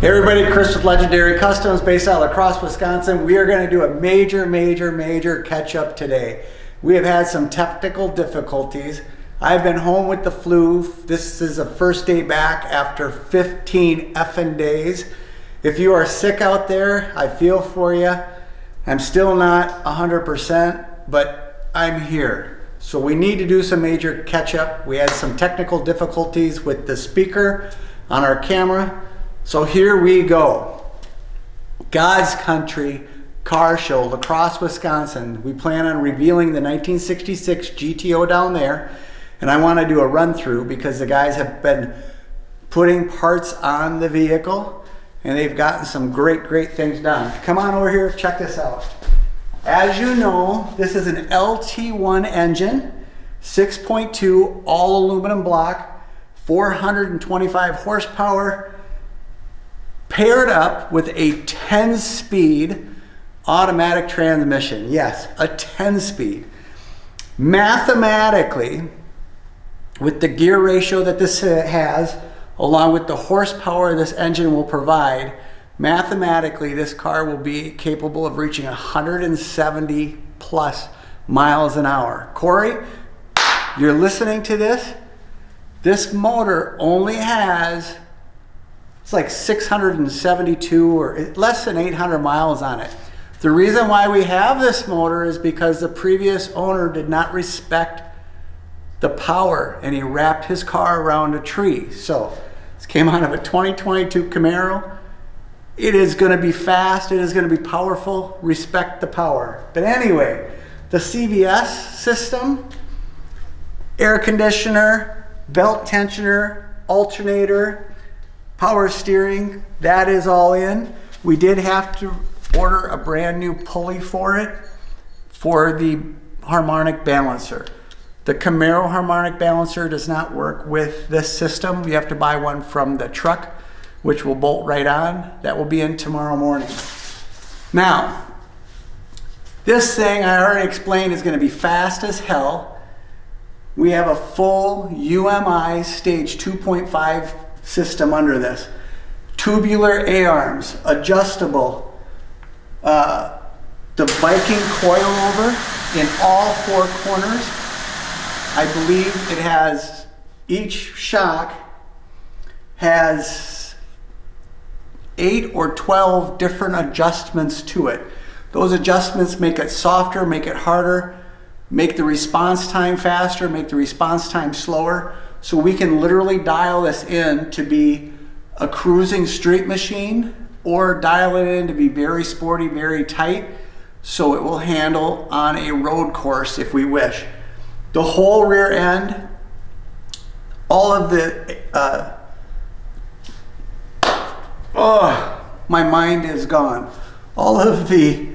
Hey everybody, Chris with Legendary Customs based out of La Crosse, Wisconsin. We are going to do a major catch up today. We have had some technical difficulties. I've been home with the flu. This is a first day back after 15 effing days. If you are sick out there, I feel for you. I'm still not 100%, but I'm here. So we need to do some major catch up. We had some technical difficulties with the speaker on our camera. So here we go. God's Country Car Show, La Crosse, Wisconsin. We plan on revealing the 1966 GTO down there, and I want to do a run through because the guys have been putting parts on the vehicle and they've gotten some great things done. Come on over here, check this out. As you know, this is an LT1 engine, 6.2 all aluminum block, 425 horsepower, paired up with a 10-speed automatic transmission. Yes, a 10-speed. Mathematically, with the gear ratio that this has, along with the horsepower this engine will provide, mathematically this car will be capable of reaching 170 plus miles an hour. Corey, you're listening to this? This motor only has, it's like 672 or less than 800 miles on it. The reason why we have this motor is because the previous owner did not respect the power and he wrapped his car around a tree. So this came out of a 2022 Camaro. It is going to be fast. It is going to be powerful. Respect the power. But anyway, the CVS system, air conditioner, belt tensioner, alternator, power steering, that is all in. We did have to order a brand new pulley for it for the harmonic balancer. The Camaro harmonic balancer does not work with this system. You have to buy one from the truck, which will bolt right on. That will be in tomorrow morning. Now, this thing I already explained is going to be fast as hell. We have a full UMI stage 2.5 system under this. Tubular A-arms, adjustable, the Viking coilover in all four corners. I believe it has, each shock has 8 or 12 different adjustments to it. Those adjustments make it softer, make it harder, make the response time faster, make the response time slower. So we can literally dial this in to be a cruising street machine or dial it in to be very sporty, very tight, so it will handle on a road course if we wish. The whole rear end, all of the, my mind is gone. All of the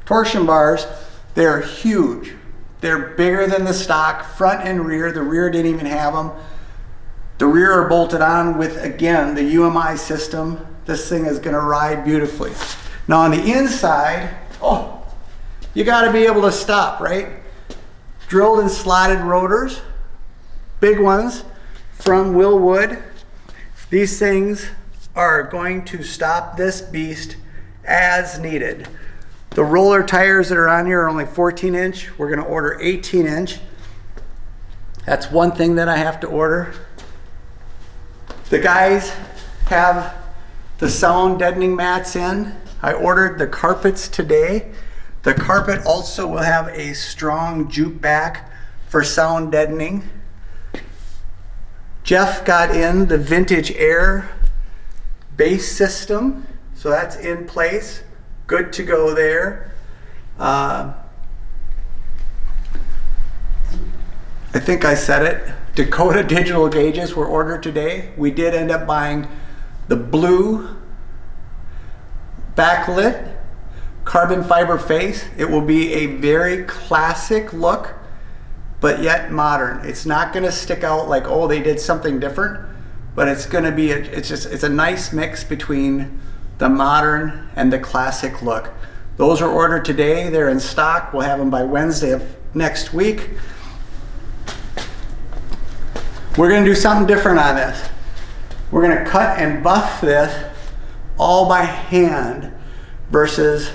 torsion bars, they're huge. They're bigger than the stock, front and rear. The rear didn't even have them. The rear are bolted on with, again, the UMI system. This thing is gonna ride beautifully. Now on the inside, you gotta be able to stop, right? Drilled and slotted rotors, big ones from Willwood. These things are going to stop this beast as needed. The roller tires that are on here are only 14-inch. We're gonna order 18-inch. That's one thing that I have to order. The guys have the sound deadening mats in. I ordered the carpets today. The carpet also will have a strong juke back for sound deadening. Jeff got in the vintage air bass system, so that's in place. Good to go there. I think I said it. Dakota digital gauges were ordered today. We did end up buying the blue backlit carbon fiber face. It will be a very classic look, but yet modern. It's not gonna stick out like, oh, they did something different, but it's gonna be, it's a nice mix between the modern and the classic look. Those are ordered today. They're in stock. We'll have them by Wednesday of next week. We're gonna do something different on this. We're going to cut and buff this all by hand versus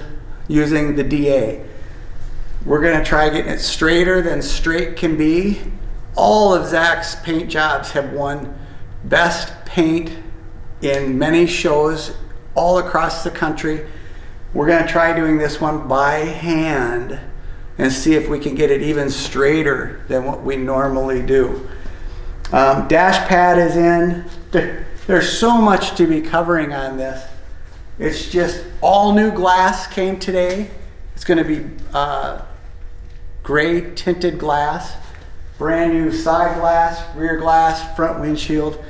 using the DA. We're going to try getting it straighter than straight can be. All of Zach's paint jobs have won best paint in many shows all across the country. We're going to try doing this one by hand and see if we can get it even straighter than what we normally do. Dash pad is in. There's so much to be covering on this. It's just all new glass came today. It's going to be gray tinted glass, brand new side glass, rear glass, front windshield.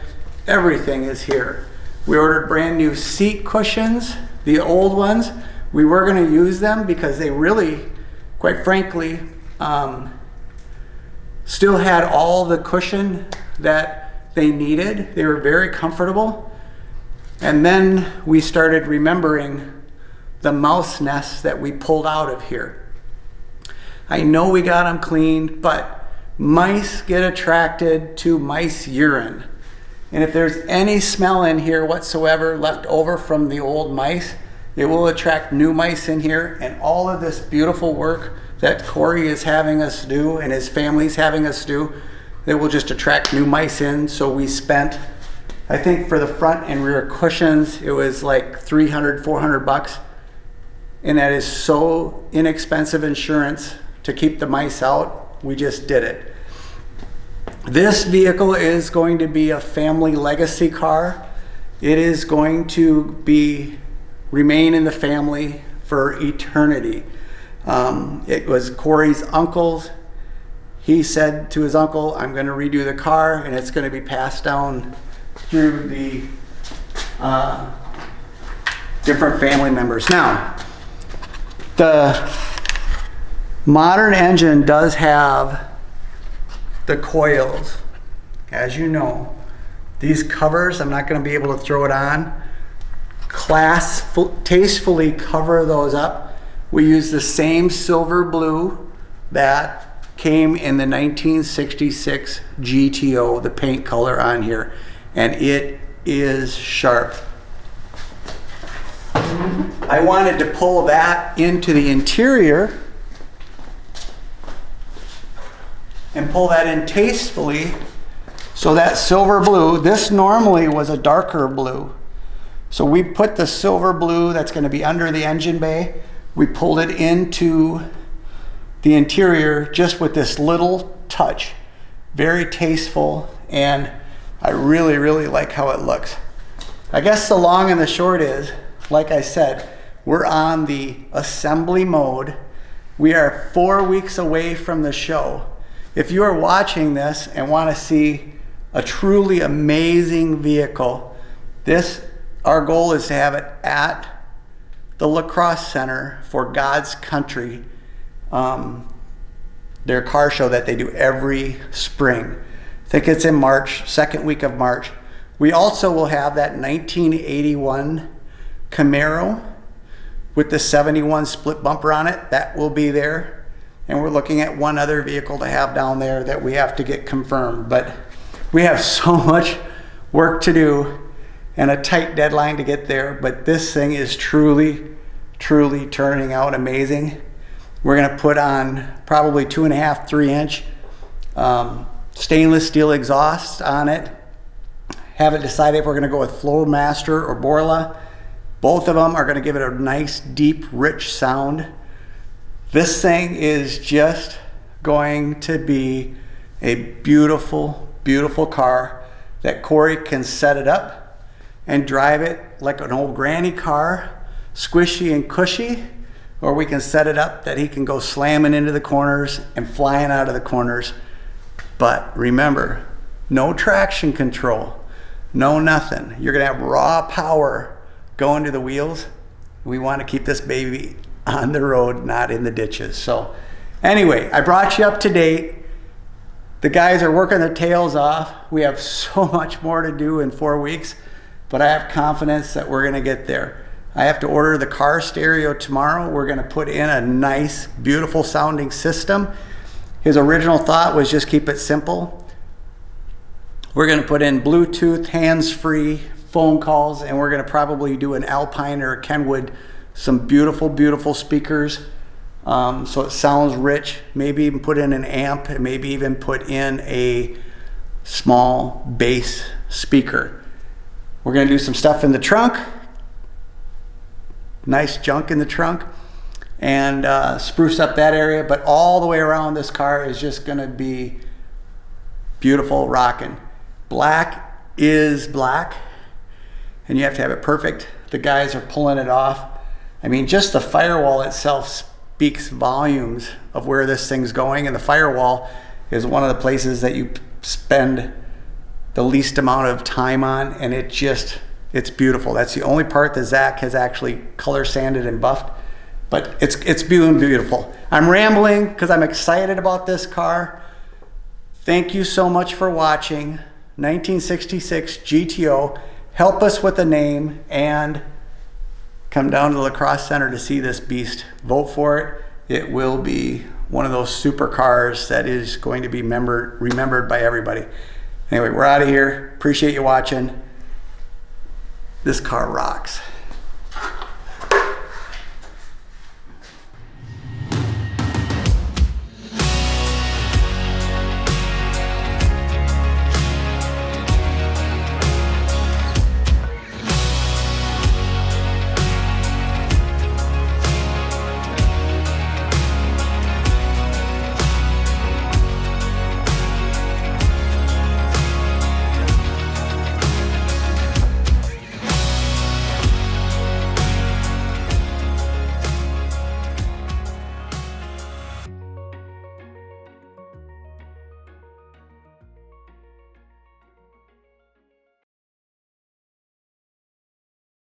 Everything is here. We ordered brand new seat cushions. The old ones, we were going to use them because they really, quite frankly, still had all the cushion that they needed. They were very comfortable. And then we started remembering the mouse nests that we pulled out of here. I know we got them cleaned, but mice get attracted to mice urine. And if there's any smell in here whatsoever left over from the old mice, it will attract new mice in here. And all of this beautiful work that Corey is having us do and his family's having us do, it will just attract new mice in. So we spent, I think for the front and rear cushions, it was like $300, $400. And that is so inexpensive insurance to keep the mice out. We just did it. This vehicle is going to be a family legacy car. It is going to remain in the family for eternity. It was Corey's uncle's. He said to his uncle, I'm going to redo the car, and it's going to be passed down through the different family members. Now, the modern engine does have the coils, as you know. These covers, I'm not going to be able to throw it on. Tastefully cover those up. We use the same silver blue that came in the 1966 GTO, the paint color on here, and it is sharp. I wanted to pull that into the interior and pull that in tastefully. So that silver blue, this normally was a darker blue. So we put the silver blue that's going to be under the engine bay, we pulled it into the interior just with this little touch. Very tasteful, and I really, really like how it looks. I guess the long and the short is, like I said, we're on the assembly mode. We are 4 weeks away from the show. If you are watching this and want to see a truly amazing vehicle, our goal is to have it at the Lacrosse Center for God's Country, their car show that they do every spring. I think it's in March, second week of March. We also will have that 1981 Camaro with the 71 split bumper on it. That will be there. And we're looking at one other vehicle to have down there that we have to get confirmed. But we have so much work to do and a tight deadline to get there. But this thing is truly, truly turning out amazing. We're going to put on probably 2.5, 3-inch stainless steel exhaust on it. Haven't decided if we're going to go with Flowmaster or Borla. Both of them are going to give it a nice, deep, rich sound. This thing is just going to be a beautiful, beautiful car that Corey can set it up and drive it like an old granny car, squishy and cushy, or we can set it up that he can go slamming into the corners and flying out of the corners. But remember, no traction control, no nothing. You're gonna have raw power going to the wheels. We want to keep this baby on the road, not in the ditches. So anyway, I brought you up to date. The guys are working their tails off. We have so much more to do in 4 weeks, but I have confidence that we're going to get there. I have to order the car stereo tomorrow. We're going to put in a nice, beautiful sounding system. His original thought was just keep it simple. We're going to put in Bluetooth, hands-free phone calls, and we're going to probably do an Alpine or a Kenwood, some beautiful, beautiful speakers. So it sounds rich. Maybe even put in an amp, and maybe even put in a small bass speaker. We're going to do some stuff in the trunk. Nice junk in the trunk. And spruce up that area. But all the way around, this car is just going to be beautiful, rocking. Black is black, and you have to have it perfect. The guys are pulling it off. I mean, just the firewall itself speaks volumes of where this thing's going, and the firewall is one of the places that you spend the least amount of time on, and it's beautiful. That's the only part that Zach has actually color sanded and buffed, but it's beautiful. I'm rambling because I'm excited about this car. Thank you so much for watching. 1966 GTO. Help us with the name and come down to the La Crosse Center to see this beast. Vote for it. It will be one of those super cars that is going to be remembered by everybody. Anyway, we're out of here. Appreciate you watching. This car rocks.